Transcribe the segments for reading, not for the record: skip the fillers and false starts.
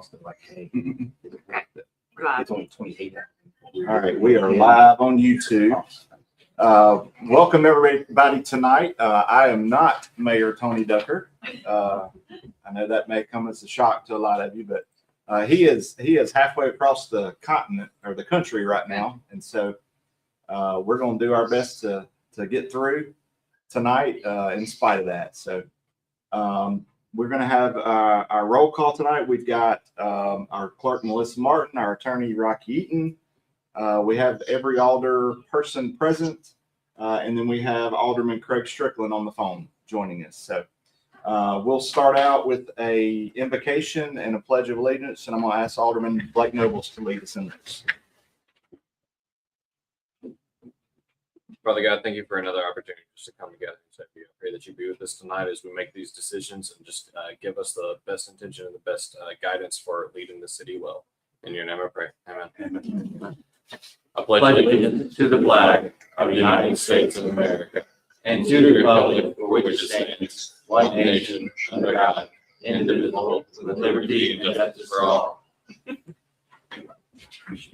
cost of like, hey, it's only 28. All right, we are live on YouTube. Welcome everybody tonight. I am not Mayor Tony Ducker. I know that may come as a shock to a lot of you, but he is halfway across the continent or the country right now, and so we're going to do our best to get through tonight in spite of that. So we're going to have our roll call tonight. We've got our clerk Melissa Martin, our attorney Rocky Eaton. We have every alder person present, and then we have Alderman Craig Strickland on the phone joining us. So we'll start out with a invocation and a pledge of allegiance, and I'm going to ask Alderman Blake Nobles to lead us in this. Father God, thank you for another opportunity just to come together. So I pray that you be with us tonight as we make these decisions and just give us the best intention and the best guidance for leading the city well. In your name I pray. Amen. Amen. I pledge allegiance to the flag of the United States of America and to the republic for which it stands, one nation, under God, indivisible, with liberty and justice for all. That's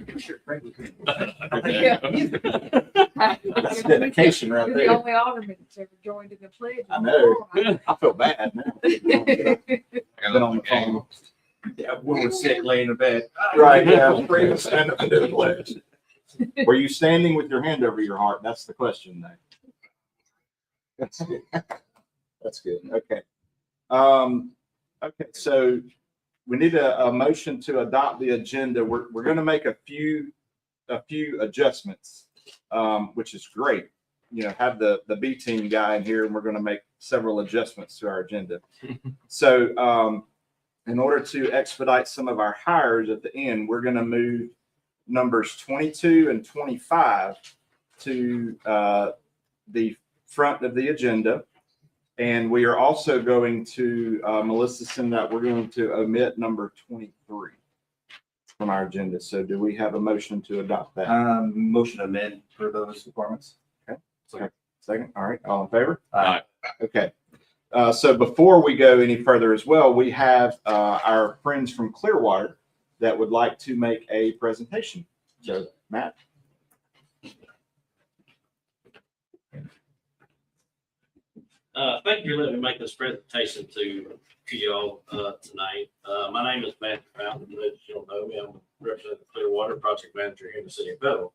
dedication right You're the there. only alderman that's ever joined in the pledge. I know. I feel bad now. Been on the phone. Yeah, when we're sick, laying in bed. Right, yeah. Stand up and do the pledge. Were you standing with your hand over your heart? That's the question there. That's good. Okay. Okay, so we need a motion to adopt the agenda. We're going to make a few adjustments, which is great. You know, have the B team guy in here, and we're going to make several adjustments to our agenda. So, in order to expedite some of our hires at the end, we're going to move numbers 22 and 25 to the front of the agenda. And we are also going to, Melissa said that we're going to omit number 23 from our agenda. So do we have a motion to adopt that? Motion to amend for those departments. Okay. Second. All right. All in favor? Aye. Okay. So before we go any further as well, we have our friends from Clearwater that would like to make a presentation. So, Matt. Thank you for letting me make this presentation to y'all tonight. My name is Matt Fountain. As you don't know me, I'm representing Clearwater Project Manager here in the city of Petal.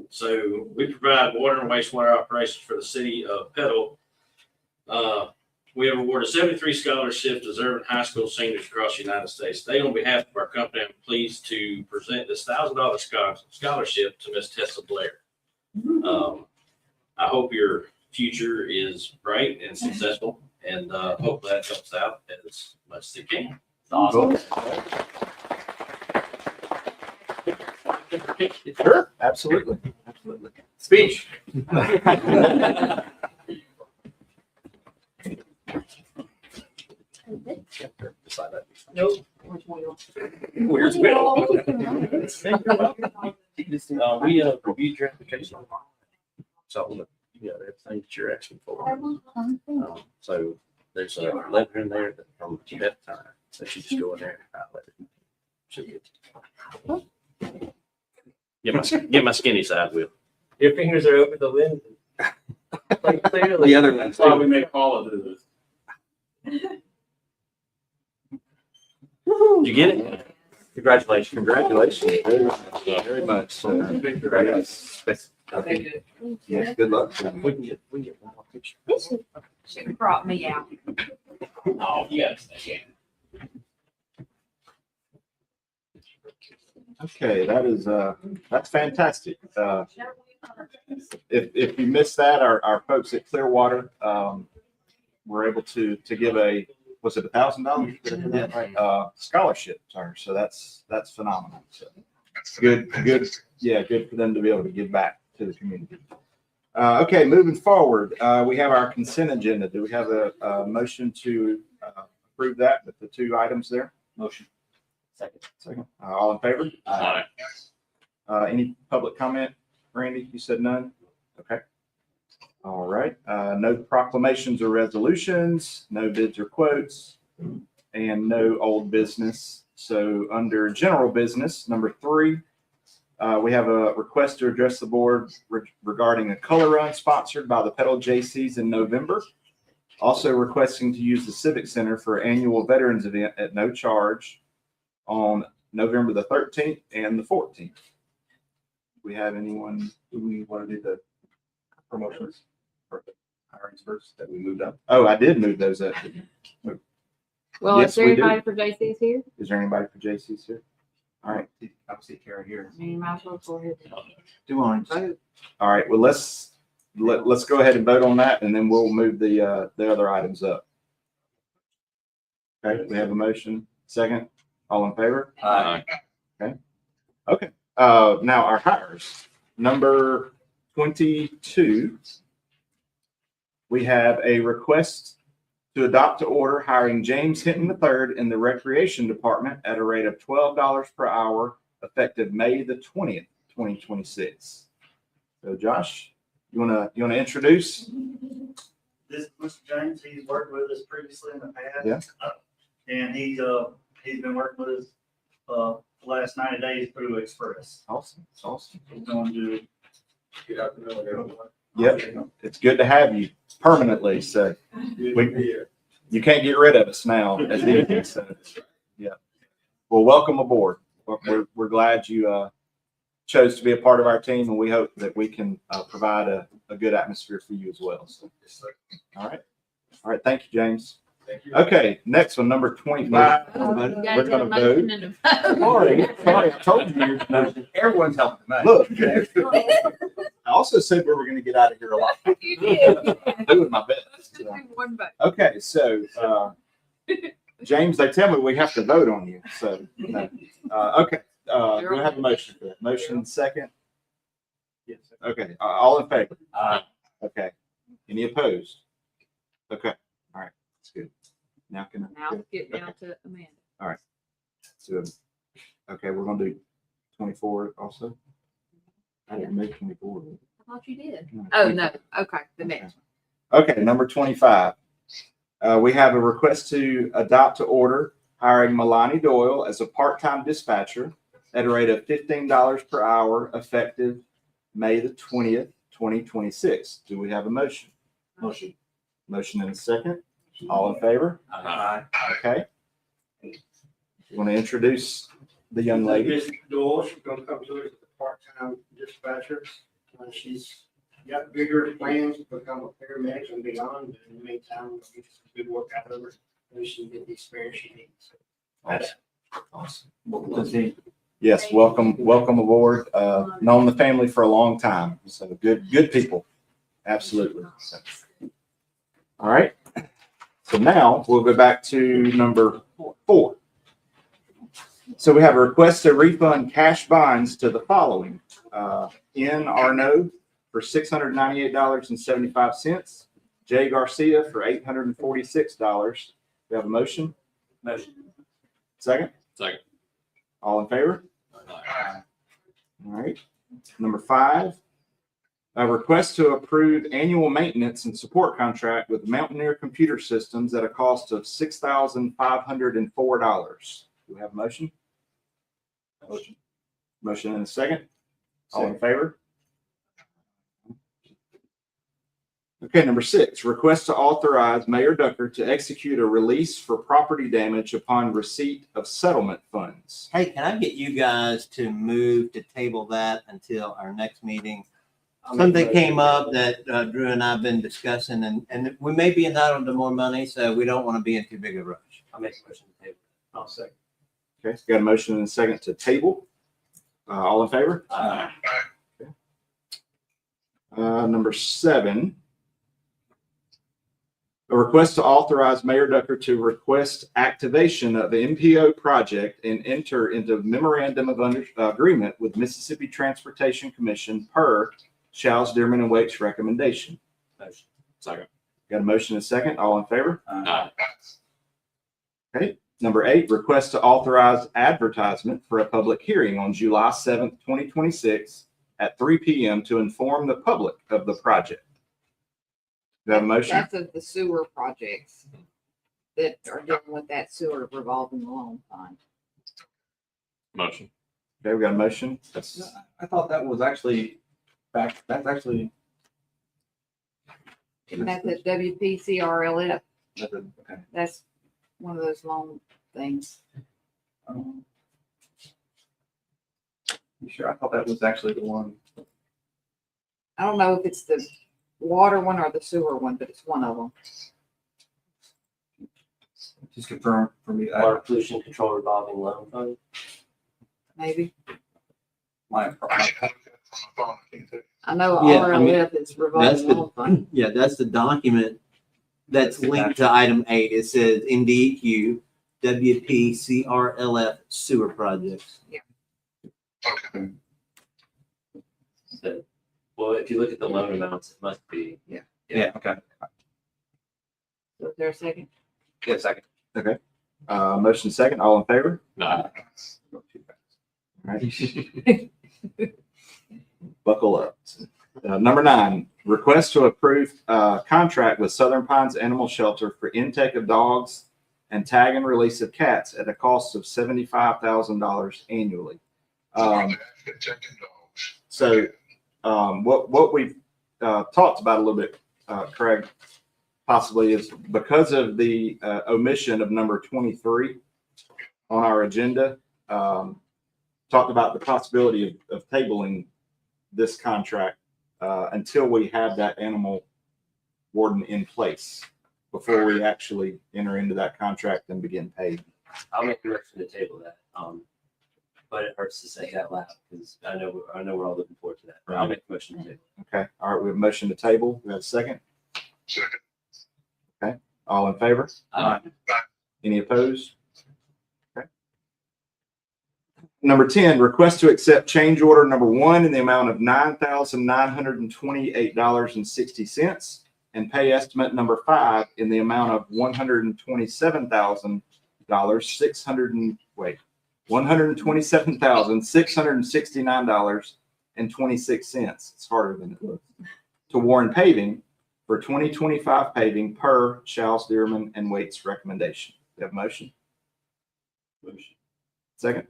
So we provide water and wastewater operations for the city of Petal. We have awarded 73 scholarships to deserving high school seniors across the United States. Today, on behalf of our company, I'm pleased to present this $1,000 scholarship to Miss Tessa Blair. I hope your future is bright and successful, and hope that helps out as much as it can. Awesome. Sure. Absolutely. Absolutely. Speech. Nope. Where's Will? We reviewed your application. So, you got everything that you're asking for. So there's a letter in there that from that time. So you just go in there and highlight it. Should get my skinny side, Will. Your fingers are over the lens. Clearly. The other one's. That's why we make Paula do this. You get it? Congratulations. Congratulations. Very much. Yes, good luck. We can get one more picture. She brought me out. Oh, yes. Okay, that's fantastic. If you missed that, our folks at Clearwater were able to give was it $1,000 scholarship to her. So that's phenomenal. So good. Yeah, good for them to be able to give back to the community. Okay, moving forward, we have our consent agenda. Do we have a motion to approve that with the two items there? Motion. Second. All in favor? Aye. Any public comment? Randy, you said none? Okay. All right. No proclamations or resolutions, no bids or quotes, and no old business. So under general business, number 3, we have a request to address the board regarding a color run sponsored by the Petal JCs in November. Also requesting to use the Civic Center for annual veterans event at no charge on November the 13th and the 14th. We have anyone who we want to do the promotions or the hirings first that we moved up? Oh, I did move those up. Well, Yes, is there we do. anybody for JC's here? Is there anybody for JC's here? All right. I don't see Kara here. I mean, you might as well go ahead. Do on. All right. Well, let's go ahead and vote on that, and then we'll move the other items up. Okay. We have a motion. Second. All in favor? Aye. Okay. Now our hires. Number 22. We have a request to adopt to order hiring James Hinton III in the Recreation Department at a rate of $12 per hour effective May the 20th, 2026. So Josh, you wanna introduce? This is Mr. James. He's worked with us previously in the past. Yeah. And he's been working with us, the last 90 days through Express. Awesome. It's awesome. He's going to Get out the middle of everyone. Yep. It's good to have you permanently. So you can't get rid of us now as easy. So yeah. Well, welcome aboard. We're glad you chose to be a part of our team, and we hope that we can provide a good atmosphere for you as well. So, all right. Thank you, James. Thank you. Okay, next one, number 25. Oh, you We're gotta get a gonna motion vote. and a vote. Sorry, I told you. Everyone's helping tonight. Look, I also said we were going to get out of here a lot. You did. I'm doing my best. Let's just do one vote. Okay, so James, they tell me we have to vote on you. So okay, do we have a motion for that? Motion second. Yes. Okay, all in favor? Aye. Okay. Any opposed? Okay. All right. That's good. Now can I? Now let's get down to Amanda. So, okay, we're gonna do 24 also. I didn't make 24. I thought you did. Oh, no. Okay, the next Okay, number 25. We have a request to adopt to order hiring Milani Doyle as a part-time dispatcher at a rate of $15 per hour effective May the 20th, 2026. Do we have a motion? motion. Motion and a second. All in favor? Aye. Okay. You want to introduce the young lady? Miss Doyle, she's gonna come to us as a part-time dispatcher. She's got bigger plans to become a paramedic and beyond, but in the meantime, we'll get some good work out of her, so she can get the experience she needs. Awesome. Yes, welcome aboard. Known the family for a long time, so good people. Absolutely. So, all right. So now we'll go back to number 4. So we have a request to refund cash bonds to the following. N. Arnaud for $698.75. Jay Garcia for $846. We have a motion? Motion. Second? Second. All in favor? Aye. All right. Number 5, a request to approve annual maintenance and support contract with Mountaineer Computer Systems at a cost of $6,504. Do we have a motion? Motion and a second. All in favor? Okay, number 6, request to authorize Mayor Ducker to execute a release for property damage upon receipt of settlement funds. Hey, can I get you guys to move to table that until our next meeting? Something came up that Drew and I have been discussing, and we may be entitled to more money, so we don't want to be in too big a rush. I'll make a motion to table. I'll second. Okay, got a motion and a second to table. All in favor? Aye. Number 7, a request to authorize Mayor Ducker to request activation of the MPO project and enter into memorandum of agreement with Mississippi Transportation Commission per Shows, Dearman, and Waite's recommendation. Motion. Second. Got a motion and a second. All in favor? Aye. Okay. Number 8, request to authorize advertisement for a public hearing on July 7th, 2026 at 3 p.m. to inform the public of the project. Do you have a motion? That's of the sewer projects. that are dealing with that sewer revolving loan fund. Motion. Okay, we got a motion. That's, I thought that was actually that's actually. And that's at WPCRLF. Okay. That's one of those loan things. You sure? I thought that was actually the one. I don't know if it's the water one or the sewer one, but it's one of them. Just confirm for me. Water pollution control revolving loan fund. Maybe. My, I know Yeah, I mean, RLF is that's revolving the- loan fund. Yeah, that's the document that's linked to item 8. It says MDEQ WPCRLF sewer projects. So, well, if you look at the loan amounts, it must be. yeah. Okay. So is there a second? Yeah. Second. motion second. All in favor? No. All right. Buckle up. Number 9, request to approve contract with Southern Pines Animal Shelter for intake of dogs and tag and release of cats at a cost of $75,000 annually. So what we've talked about a little bit, Craig, possibly is because of the omission of number 23 on our agenda, talked about the possibility of tabling this contract until we have that animal warden in place before we actually enter into that contract and begin paying. I'll make a motion to table that. But it hurts to say that loud because I know we're all looking forward to that. But I'll make a motion to table. Okay, all right, we have a motion to table. We have a second? Okay, all in favor? Any opposed? Okay. Number 10, request to accept change order number 1 in the amount of $9,928.60 and pay estimate number 5 in the amount of $127,669.26. It's harder than it looks. To Warren Paving for 2025 paving per Shal's, Dearman, and Waite's recommendation. You have a motion? Motion. Second?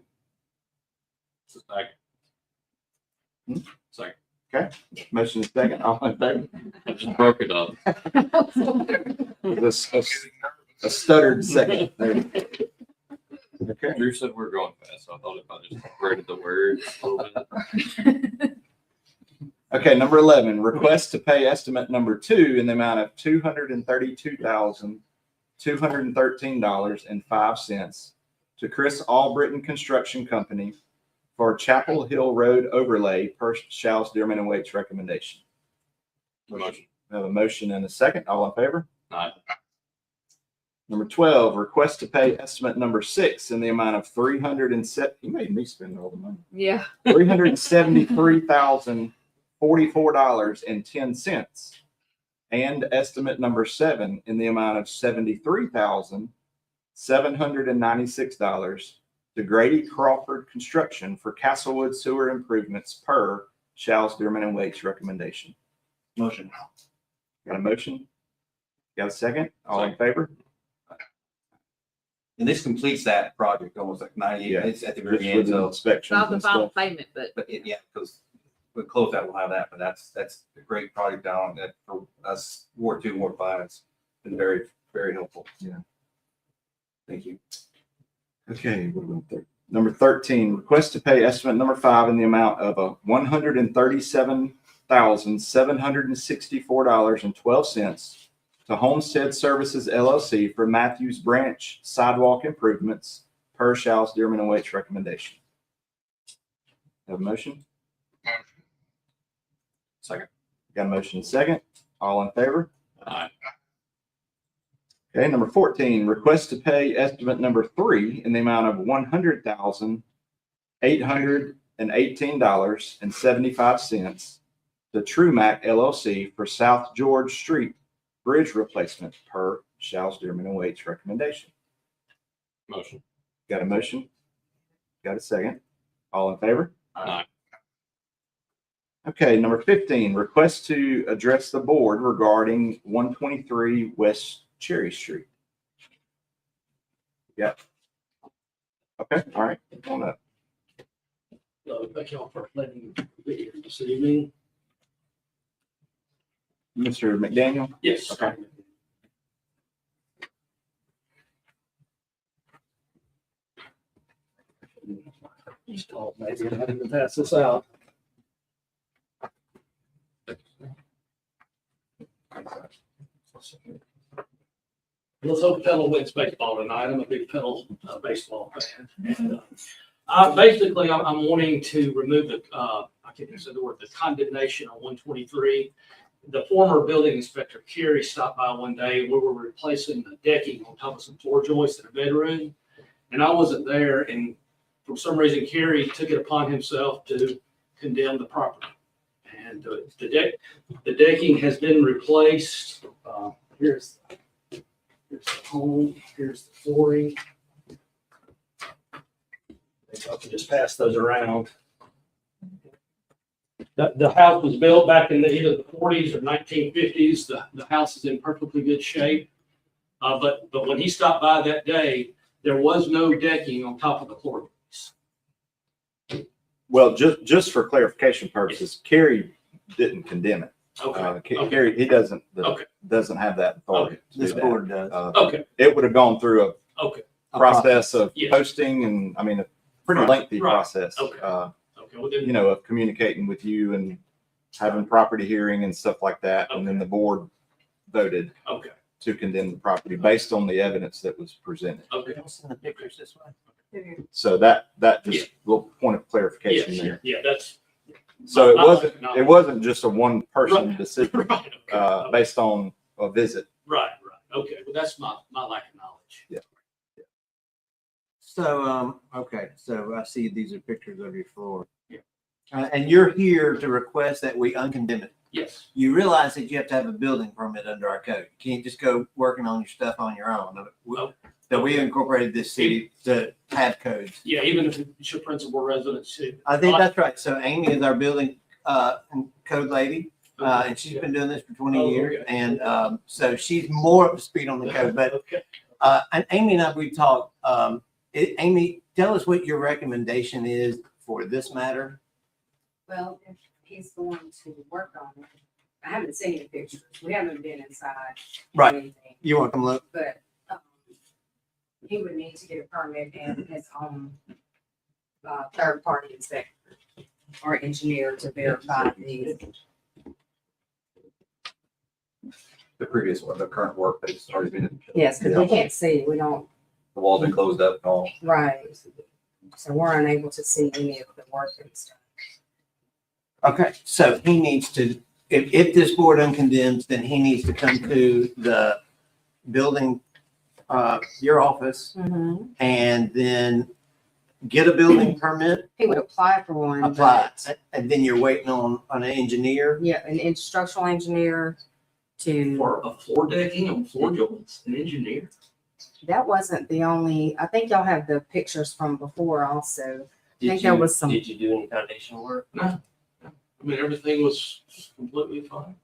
Second. Hmm? Second. Motion is second. All in favor? I just broke it up. A stuttered second. There you go. Okay. Drew said we're going fast, so I thought if I just worded the words a little bit. Okay, number 11, request to pay estimate number 2 in the amount of $232,213.05 to Chris Albritton Construction Company for Chapel Hill Road overlay per Shal's, Dearman, and Waite's recommendation. Motion. We have a motion and a second. All in favor? Aye. Number 12, request to pay estimate number 6 in the amount of $307. You made me spend all the money. Yeah. $373,044.10, and estimate number 7 in the amount of $73,796 to Grady Crawford Construction for Castlewood sewer improvements per Shal's, Dearman, and Waite's recommendation. Motion. Got a motion? Got a second? All in favor? And this completes that project almost like 98. Yeah. It's at the Just very with end. the So, inspections Not the and final stuff. payment, but but yeah, because we close that, we'll have that. But that's a great project down that for us, Ward 2, Ward 5. It's been very, very helpful. Yeah. Thank you. Okay, what about number 13, request to pay estimate number 5 in the amount of $137,764.12 to Homestead Services LLC for Matthews Branch sidewalk improvements per Shal's, Dearman, and Waite's recommendation. Have a motion? Second. Got a motion second. All in favor? Aye. Okay, number 14, request to pay estimate number 3 in the amount of $100,818.75 to TrueMac LLC for South George Street bridge replacement per Shal's, Dearman, and Waite's recommendation. Motion. Got a motion? Got a second? All in favor? Aye. Okay, number 15, request to address the board regarding 123 West Cherry Street. Okay, all right. Come on up. Thank y'all for letting me be here this evening. Mr. McDaniel? Yes. Okay. Maybe I didn't even pass this out. Let's hope Petal wins baseball tonight. I'm a big Petal baseball fan. And, basically, I'm wanting to remove the, I can't say the word, the condemnation on 123. The former building inspector, Kerry, stopped by one day. We were replacing the decking on top of some floor joists in a bedroom. And I wasn't there. And for some reason, Kerry took it upon himself to condemn the property. And the decking has been replaced. Here's the home, here's the flooring. Maybe I can just pass those around. The house was built back in either the 40s or 1950s. The house is in perfectly good shape. But when he stopped by that day, there was no decking on top of the floor. Well, just for clarification purposes, Kerry didn't condemn it. Okay. Kerry, he doesn't Okay. have that authority. to do This that. board does. Okay. It would have gone through Okay. a process of Yes. posting and, I mean, a pretty Right, lengthy right. process. Okay. Okay. Well, then, You know, of communicating with you and having property hearing and stuff like that. And then the board voted okay. to condemn the property based on the evidence that was presented. Okay. Can I send the pictures this way? So that Yeah. just little point of clarification Yes. there. Yeah. That's So I like it. it wasn't just a one person decision, right. Okay. based on a visit. Right. Okay. Well, that's my lack of knowledge. Yeah. So, okay, so I see these are pictures of your floor. Yeah. And you're here to request that we uncondemn it. Yes. You realize that you have to have a building permit under our code. You can't just go working on your stuff on your own. Oh. That we incorporated this city to have codes. Yeah. Even if it's your principal residence too. I think that's right. So Amy is our building, and code lady. And she's been doing this for 20 Oh, years. okay. And, so she's more up to speed on the code, but Okay. and Amy and I, we talked, Amy, tell us what your recommendation is for this matter. Well, if he's going to work on it, I haven't seen any pictures. We haven't been inside. or Right. anything, You want to come look? But he would need to get a permit and his own third-party inspector or engineer to verify the, The previous one, the current work that's already been. yes, because we can't see, we don't, The wall's been closed up and all. right. So we're unable to see any of the work and stuff. Okay, so he needs to, if this board uncondemns, then he needs to come to the building, your office, and then get a building permit, He would apply for one. apply, but- and then you're waiting on an engineer. Yeah, an instructional engineer to. For a floor decking on floor joints, an engineer. That wasn't the only, I think y'all have the pictures from before also. Did think there you- was some- Did you do any foundational work? No. I mean, everything was completely fine.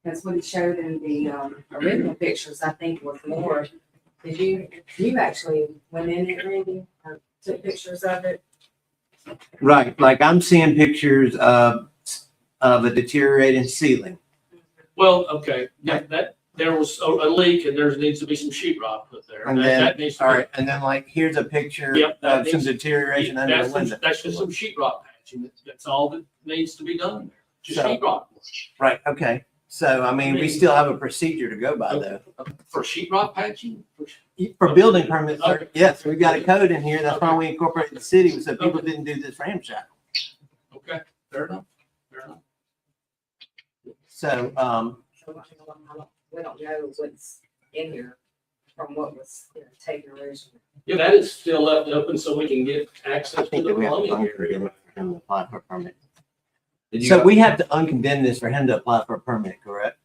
That's what it showed in the original pictures, I think was more. Did you actually went in it, Randy, or took pictures of it? Right, like I'm seeing pictures of a deteriorating ceiling. Well, okay, that there was a leak and there needs to be some sheetrock put there. And That then, needs to all be- right, and then like, here's a picture Yep, that of some needs- deterioration under the That's window. that's just some sheetrock patching. That's all that needs to be done. Just So- sheetrock. Right, okay. So, I mean, we still have a procedure to go by though. For sheetrock patching? For building permits, sir, Okay. yes, we've got a code in here. That's why we incorporated the city, so people Okay. didn't do this ramshackle. Okay, fair enough. Fair enough. So, We don't know what's in here from what was taken originally. Yeah, that is still left open so we can get I access to think the that we have to plumbing for area. him to apply for a permit. Did you So guys- we have to uncondemn this for him to apply for a permit, correct?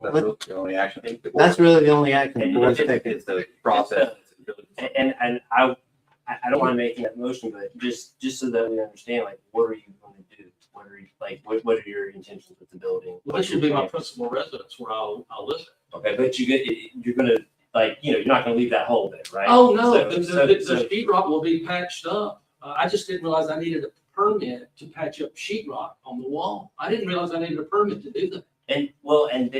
That's really the only action. That's really the only action the And board's it's taking. it's the process. And I don't mind making that motion, but just so that we understand, like, what are you going to do? What are you, like, what are your intentions with the building? Well, this should be my principal residence where I'll live. Okay, but you're gonna, like, you're not gonna leave that hole there, right? Oh, no, So- the sheet rock will be patched up. I just didn't realize I needed a permit to patch up sheet rock on the wall. I didn't realize I needed a permit to do that. And, well, and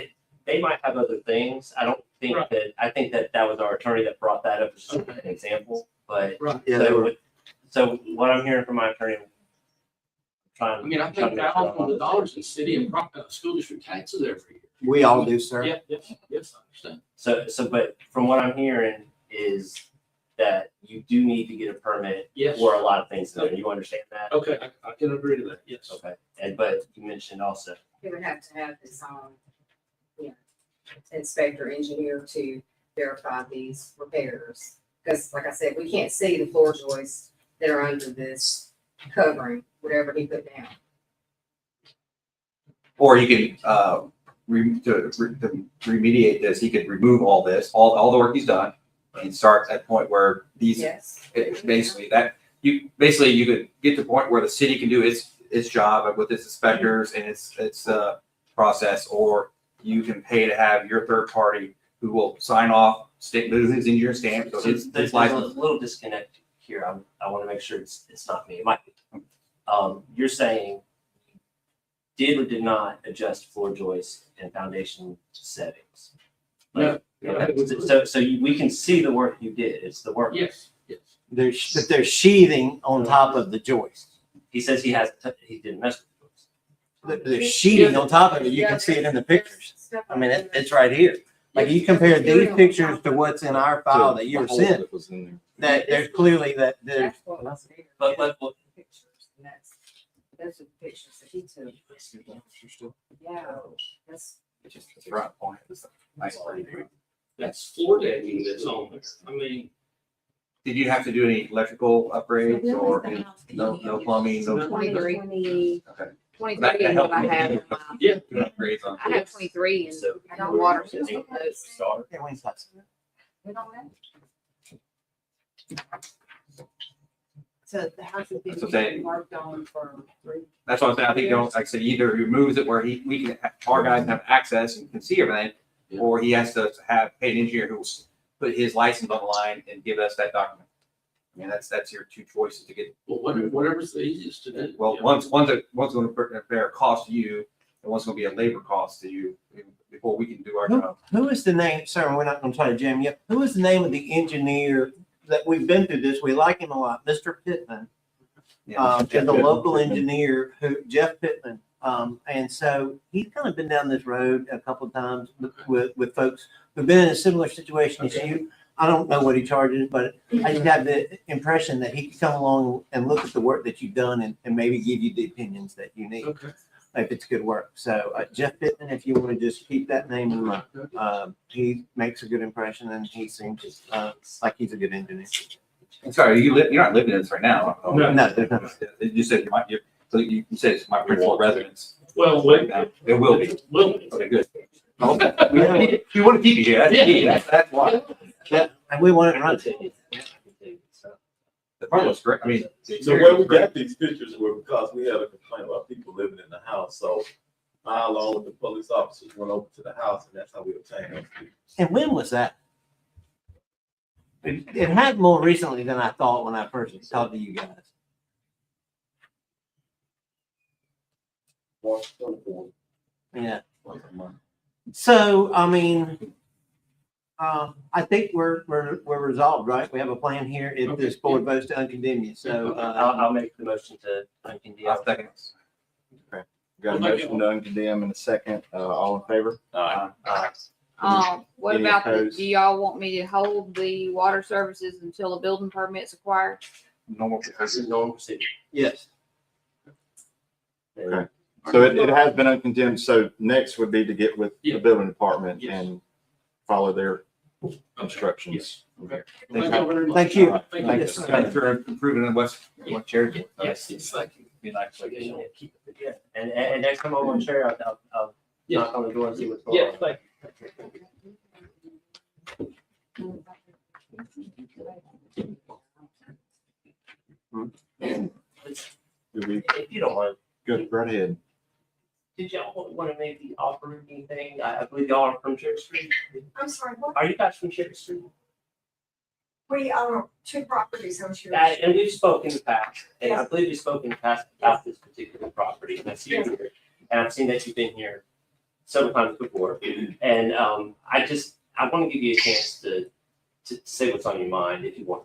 they might have other things. I don't think Right. that, I think that was our attorney that brought that up as just Okay. an example, but. Right. Yeah, they were. So what I'm hearing from my attorney, I mean, I pay thousands of dollars in city and school district taxes every year. We all do, sir. Yeah, yes, I understand. but from what I'm hearing is that you do need to get a permit Yes. for a lot of things there. You understand that? Okay, I can agree to that, yes. Okay, but you mentioned also, He would have to have his own, inspector engineer to verify these repairs. Because like I said, we can't see the floor joists that are under this covering, whatever he put down. Or he could, to remediate this, he could remove all this, all the work he's done, and start at the point where these, Yes. basically you could get to the point where the city can do its job with its inspectors and its process, or you can pay to have your third party who will sign off, stick his engineer stamp, so there's his a license. little disconnect here. I want to make sure it's not me. It might be. You're saying did or did not adjust floor joists and foundation settings? No. We can see the work you did. It's the work. Yes, yes. There's sheathing on top of the joist. He says he didn't mess with those. There's sheeting on top of it. You can see it in the pictures. I mean, it's right here. Like you compare these pictures to what's in our file that you were sent, that there's clearly that there's. But Pictures, and those are the pictures that he took. Yeah, that's. That's floor decking that's on there. I mean, Did you have to do any electrical upgrades or no plumbing, no? 23. Okay. 23 is what I have. in my- yeah, Upgrades on. I have 23 and So- I got water system. We don't have. So the house has That's what I'm saying. been worked on for 3. That's what I'm saying. I think, like I said, either he removes it where we can, our guys have access and can see everything, or he has to pay an engineer who will put his license on the line and give us that document. I mean, that's your two choices to get. well, whatever's the easiest to do. Well, Yeah. one's going to bear a cost to you, and one's going to be a labor cost to you before we can do our job. Who is the name, sir, we're not gonna try to jam you up. Who is the name of the engineer that we've been through this? We like him a lot, Mr. Pittman. Is a local engineer Jeff Pittman. And so he's kind of been down this road a couple of times with folks who've been in a similar situation as you. I don't know what he charges, but I just have the impression that he could come along and look at the work that you've done and maybe give you the opinions that you need, Okay. if it's good work. So Jeff Pittman, if you want to just keep that name in mind, he makes a good impression and he seems like he's a good engineer. I'm sorry, you're not living in this right now. No. No, there's no. You said you said it might be for residents. Well, It will be. will be. Okay, good. We want to keep you here. That's key. That's why. Yeah, and we want it run. The front looks great. I mean. So where we got these pictures were because we had a complaint about people living in the house, so I, along with the police officers, went over to the house, and that's how we obtained those pictures. And when was that? It had more recently than I thought when I first talked to you guys. March 24th. Yeah. So, I mean, I think we're resolved, right? We have a plan here if this board votes to uncondemn you. So, I'll make the motion to uncondemn. I'll second. Got a motion to uncondemn in a second. All in favor? What Any about opposed? do y'all want me to hold the water services until a building permit's acquired? Normal. Normal procedure. yes. Okay. So it has been uncondemned. So next would be to get with the building department Yes. and follow their instructions. Okay. Thank you very much. Thank you. All right, Thank you. Yes, Thanks for improving in West Cherokee. Yes. Thank you. Be nice. Yeah. And next time I'm on chair, I'll Yeah. knock on the door and see what's going Yeah, on. thank Do we If you don't mind. go right ahead? did y'all want to maybe offer anything? I believe y'all are from Cherry Street. I'm sorry, what? Are you guys from Cherry Street? We own 2 properties on Cherry Yeah, Street. and we've spoken in the past, and I Yes. believe we've spoken in the past about this particular property, and I see you here. And I've seen that you've been here several times before, and I want to give you a chance to say what's on your mind if you want.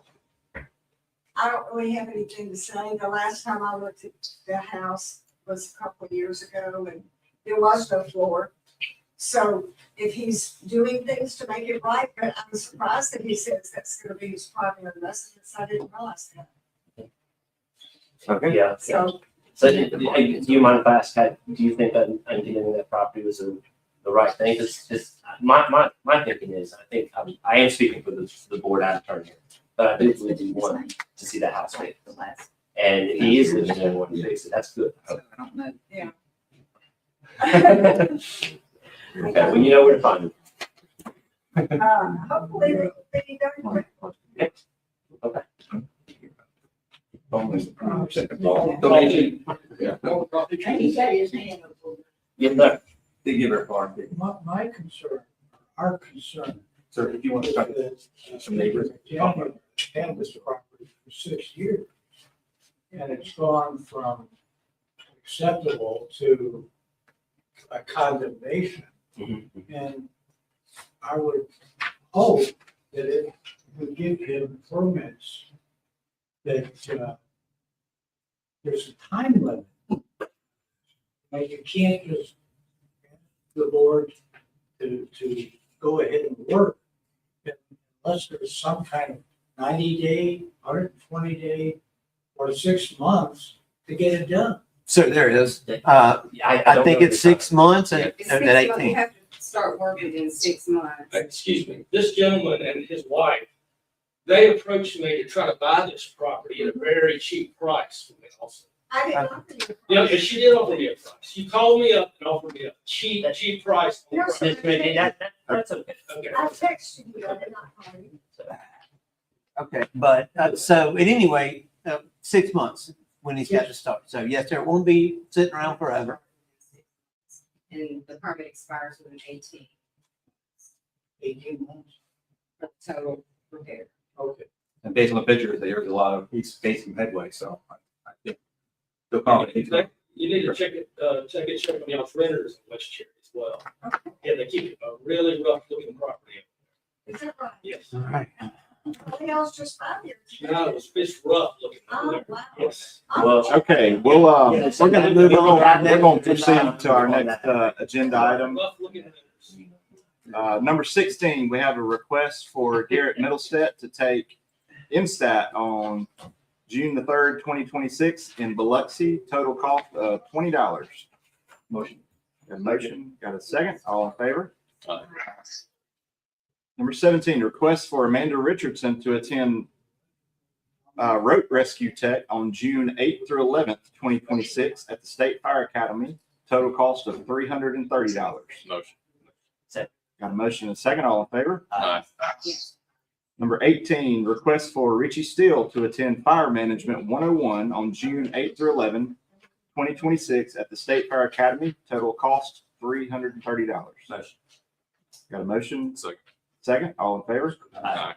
I don't really have anything to say. The last time I looked at the house was a couple of years ago and there was no floor. So if he's doing things to make it right, but I'm surprised that he says that's gonna be his primary residence. I didn't realize that. Okay. Yeah. So So do you mind if I ask, do you think that getting that property was the right thing? Because my thinking is, I think I am speaking for the board out of turn here, but I do believe we want to see that house fixed. And if he is living there and wanting to fix it, that's good. I don't know. Yeah. Okay, well, you know where to find him. Hopefully they will be done quick. Okay. Donation. He said his hand up. Get there. They give her a farm. My concern, our concern. Sir, if you want to talk to some neighbors. Canvas property for 6 years. And it's gone from acceptable to a condemnation. And I would hope that it would give him permits that there's a time limit. Like you can't just ask the board to go ahead and work unless there's some kind of 90-day, 120-day, or 6 months to get it done. So there is. I I think it's 6 months and It's and 6 at months, you 18. have to start working in 6 months. Excuse me, this gentleman and his wife, they approached me to try to buy this property at a very cheap price for me also. I didn't know that. Yeah, and she did offer me a price. She called me up and offered me a cheap price. on the Yes, property. That's okay. Okay. I texted you, I did not call you. Okay, but so anyway, 6 months when he's got to start. So yes, there won't be sitting around forever. And the permit expires within 18. 18 months. Total repair. Okay. And based on the pictures, there's a lot of, he's facing headway, so I think. Feel confident he's going. You need to check on y'all's renters in West Cherry as well. Yeah, they keep a really rough looking property. Is that right? Yes. All right. Everybody else just 5 years. No, it's rough looking. Oh, wow. Yes. Well, Okay, we're gonna move on. We're gonna proceed to our next agenda item. Rough looking renters. Number 16, we have a request for Garrett Middlestat to take MSTAT on June the 3rd, 2026 in Biloxi, total cost of $20. Motion. Got a motion, got a second, all in favor? Aye. Number 17, request for Amanda Richardson to attend Rope Rescue Tech on June 8th through 11th, 2026 at the State Fire Academy, total cost of $330. Motion. Got a motion and a second, all in favor? Aye. Yes. Number 18, request for Richie Steele to attend Fire Management 101 on June 8th through 11th, 2026 at the State Fire Academy, total cost $330. Motion. Got a motion? Second. Second, all in favor? Aye.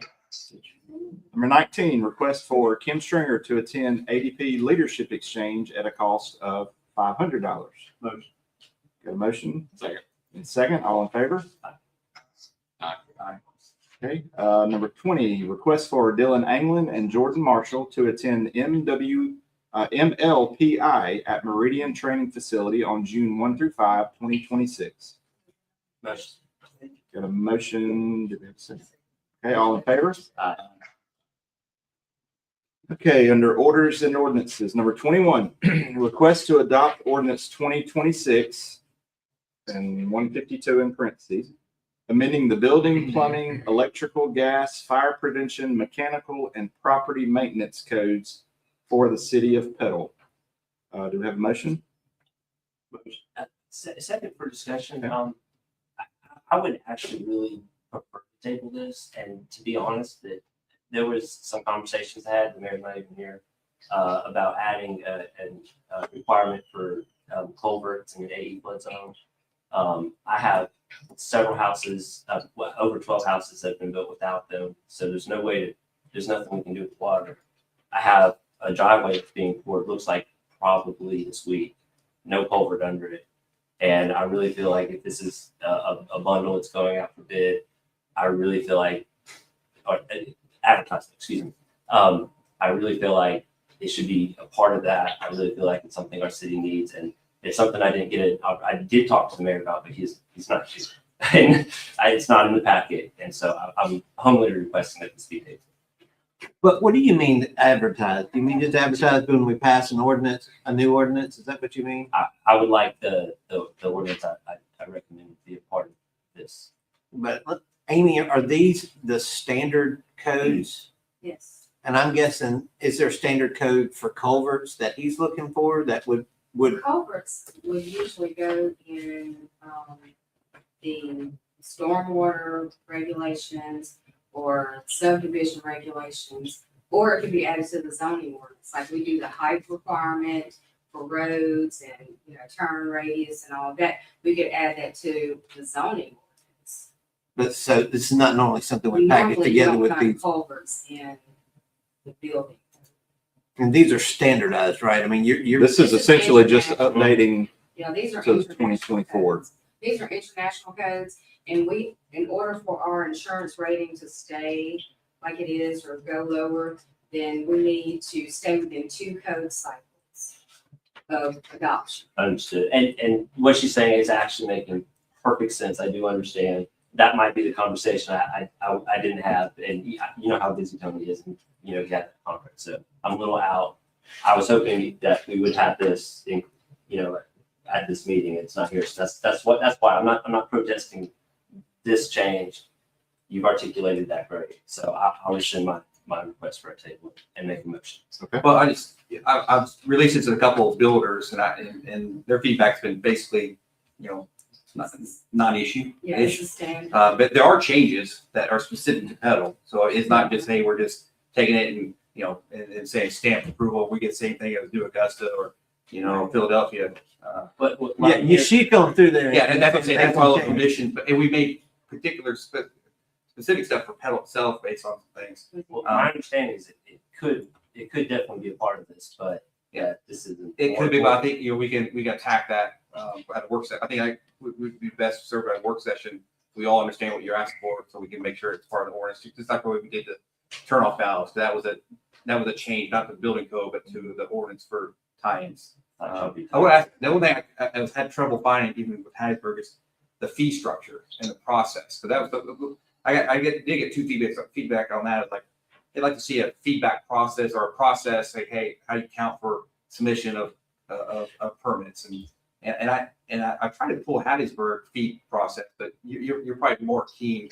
Number 19, request for Kim Stringer to attend ADP Leadership Exchange at a cost of $500. Motion. Got a motion? Second. And second, all in favor? Aye. Okay, number 20, request for Dylan Anglin and Jordan Marshall to attend MLPI at Meridian Training Facility on June 1 through 5, 2026. Motion. Got a motion? Did we have a second? Okay, all in favor? Aye. Okay, under orders and ordinances, number 21, request to adopt ordinance 2026 and 152 in parentheses, amending the building, plumbing, electrical, gas, fire prevention, mechanical, and property maintenance codes for the city of Petal. Do we have a motion? second for discussion, I would actually really prefer to table this, and to be honest, that there was some conversations I had, the mayor's not even here, about adding a requirement for culverts in an AE flood zone. I have several houses, over 12 houses that have been built without them. So there's no way to, there's nothing we can do with water. I have a driveway that's being poured, looks like probably this week, no culvert under it. And I really feel like if this is a bundle that's going out for bid, I really feel like, or advertising, excuse me. I really feel like it should be a part of that. I really feel like it's something our city needs, and it's something I didn't get it. I did talk to the mayor about, but he's not here, and it's not in the packet. And so I'm humbly requesting that this be tabled. But what do you mean advertise? Do you mean just advertise when we pass an ordinance, a new ordinance? Is that what you mean? I would like the ordinance I recommend be a part of this. But Amy, are these the standard codes? Yes. And I'm guessing, is there a standard code for culverts that he's looking for that would? Culverts would usually go in, the stormwater regulations or subdivision regulations, or it could be added to the zoning ordinance. Like we do the height requirement for roads and, turn radius and all of that. We could add that to the zoning ordinance. But so this is not normally something we package Normally, you together don't with find these. culverts in the building. And these are standardized, right? I mean, you're. This is essentially just updating Yeah, these are to international 2024. codes. These are international codes, and in order for our insurance rating to stay like it is or go lower, then we need to stay within 2 code cycles of adoption. Understood. And what she's saying is actually making perfect sense. I do understand. That might be the conversation I didn't have. And you know how busy Tony is, and he had that conference. So I'm a little out. I was hoping that we would have this at this meeting. It's not here. So that's why I'm not protesting this change. You've articulated that great. So I'll rescind my request for a table and make a motion. Okay. Well, I've released it to a couple of builders, and their feedback's been basically, non-issue. Yeah, it's a standard. But there are changes that are specific to Pedal. So it's not just, hey, we're just taking it and, and saying stamp approval. We get the same thing as do Augusta or, Philadelphia. She's going through there. Yeah, and that's what I'm saying. That's why all the conditions, and we made particular specific stuff for Pedal itself based on some things. Well, my understanding is it could definitely be a part of this, but yeah, this isn't. It could be, but I think, we can attack that at a work session. I think would be best served at a work session. We all understand what you're asking for, so we can make sure it's part of the ordinance. Just like what we did the turn off valves. That was a change, not to the building code, but to the ordinance for tie-ins. I would ask, the only thing I had trouble finding even with Hattiesburg is the fee structure and the process. So that was I did get 2 feedback on that. It's like they'd like to see a feedback process or a process, like, hey, how do you count for submission of permits, and I tried to pull Hattiesburg fee process, but you're probably more keen.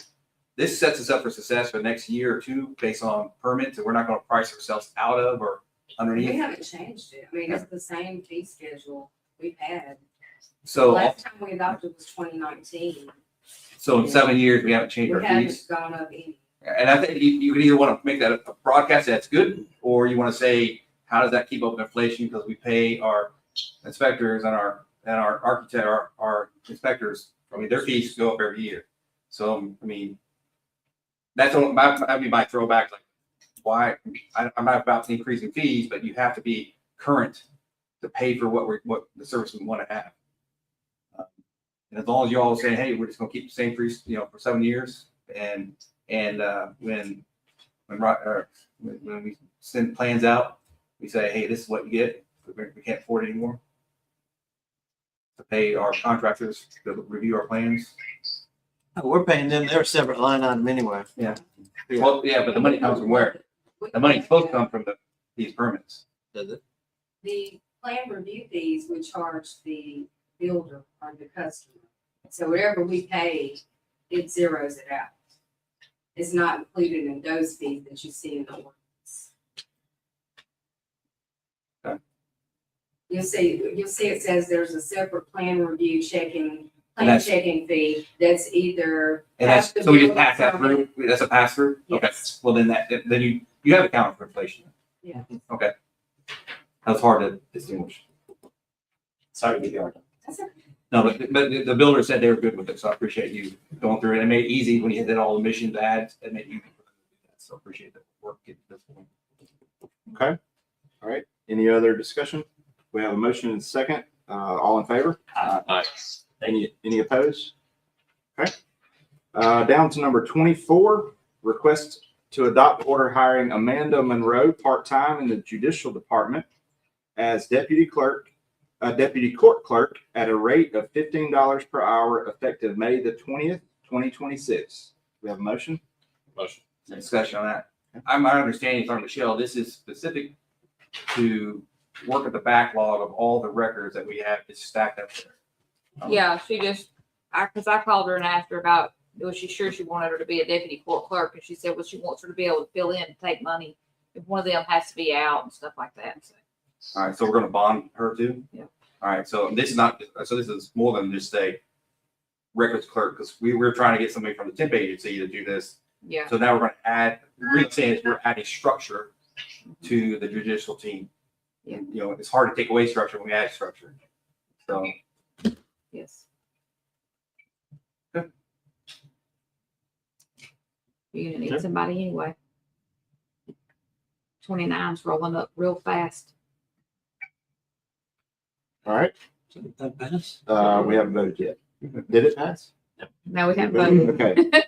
This sets us up for success for the next year or 2 based on permits, and we're not going to price ourselves out of or underneath. We haven't changed it. I mean, it's the same fee schedule we've had. So Last time we adopted was 2019. So in 7 years, we haven't changed We our haven't fees. gone up any. And I think you could either want to make that a broadcast that's good, or you want to say, how does that keep up with inflation? Because we pay our inspectors and our architect, our inspectors, their fees go up every year. So, that's my throwback. Like, why I'm not about increasing fees, but you have to be current to pay for what the service we want to have. And as long as you all say, hey, we're just going to keep the same fees, for 7 years, and when we send plans out, we say, hey, this is what you get. We can't afford it anymore. To pay our contractors to review our plans. We're paying them. They're a separate line item anyway. Yeah. Well, yeah, but the money comes from where? The money's supposed to come from these permits. Does it? The plan review fees, we charge the builder or the customer. So whatever we pay, it zeroes it out. It's not included in those fees that you see in the ordinance. Okay. You'll see it says there's a separate plan review checking fee that's either. And that's, so we just pass that through, that's a pass through? Okay, Yes. well then then you have accounted for inflation. Yeah. Okay. That's hard to distinguish. Sorry to give you a hard time. No, but the builder said they were good with it, so I appreciate you going through it. It made it easy when you did all the missions ads. It made it easy for them to do that. So appreciate the work getting to this point. Okay. All right. Any other discussion? We have a motion and a second. All in favor? Any opposed? Okay. Down to number 24, request to adopt order hiring Amanda Monroe part-time in the judicial department as deputy court clerk at a rate of $15 per hour effective May the 20th, 2026. We have a motion? Motion. Discussion on that. My understanding from Michelle, this is specific to work at the backlog of all the records that we have just stacked up there. Yeah, she just, cause I called her and asked her about, was she sure she wanted her to be a deputy court clerk? And she said, well, she wants her to be able to fill in and take money if one of them has to be out and stuff like that. So, All right, so we're gonna bond her too? Yeah. All right, so this is not, so this is more than just a records clerk, because we were trying to get somebody from the temp agency to do this. yeah. So now we're gonna add, really saying is we're adding structure to the judicial team. Yeah. You know, it's hard to take away structure when we add structure. So, Yes. Okay. You're gonna need Okay. somebody anyway. 29's rolling up real fast. All right. That pass? We haven't voted yet. Did it pass? Now we have voted. Okay.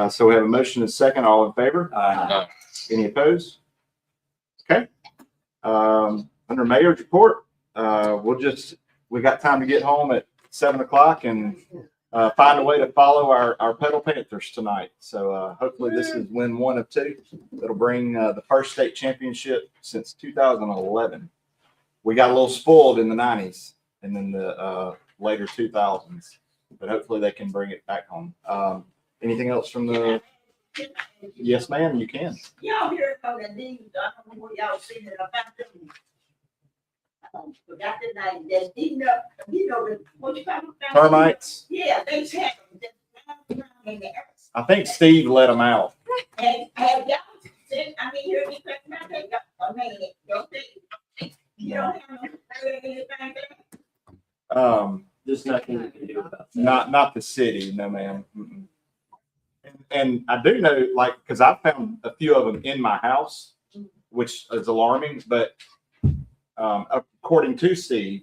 So we have a motion and a second. All in favor? uh, Any opposed? Okay. Under mayor's report, we got time to get home at 7 o'clock and find a way to follow our Pedal Panthers tonight. So hopefully this is win 1 of 2. It'll bring the first state championship since 2011. We got a little spoiled in the 90s and then the later 2000s, but hopefully they can bring it back home. Anything else from the? Yes, ma'am, you can. Y'all hear about that thing, I don't know what y'all seen it about them. Forgot the name, that eating up, what you call them? Termites. Yeah, they had them. In there. I think Steve let them out. Have y'all seen, hear me talking about that? Don't they? You don't have no, anything there? There's nothing you can do about that. Not the city, no, ma'am. Mm-mm. And I do know, like, because I found a few of them in my house, which is alarming. But according to Steve,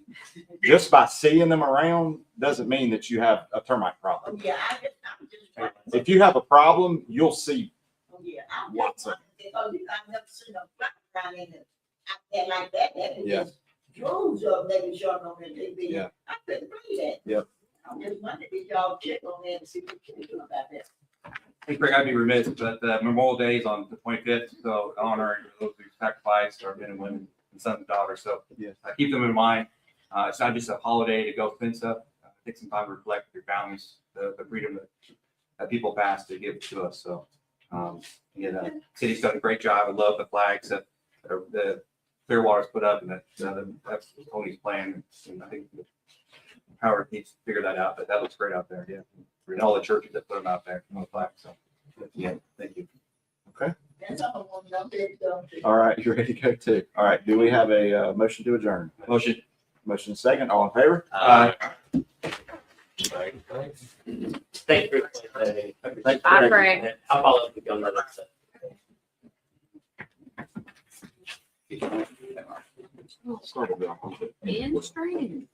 just by seeing them around doesn't mean that you have a termite problem. Yeah, I'm just. If you have a problem, you'll see Yeah, I'm lots just of. wondering, because I've never seen a fly around in it. Out there like that, that is Yeah. just droves of them showing on the TV. Yeah. I couldn't believe that. Yep. I'm just wondering if y'all check on that and see what you can do about that. hey, Craig, I'd be remiss, but Memorial Day is on the 25th, so honoring those who sacrificed our men and women and sons and daughters. So Yes. keep them in mind. It's not just a holiday to go spend stuff. Take some time to reflect with your families, the freedom that people passed to give to us. So, city's done a great job. I love the flags that the Clearwater's put up, and that's Tony's plan. And I think Howard needs to figure that out, but that looks great out there. Yeah. And all the churches that put them out there on the flag. So, yeah, thank you. That's all I want to know. Big stuff. All right, you ready to go too? All right, do we have a motion to adjourn? Motion. Motion second, all in favor? Thank you. Bye, Craig. I'll follow up with you on that. Start with Bill. In stream.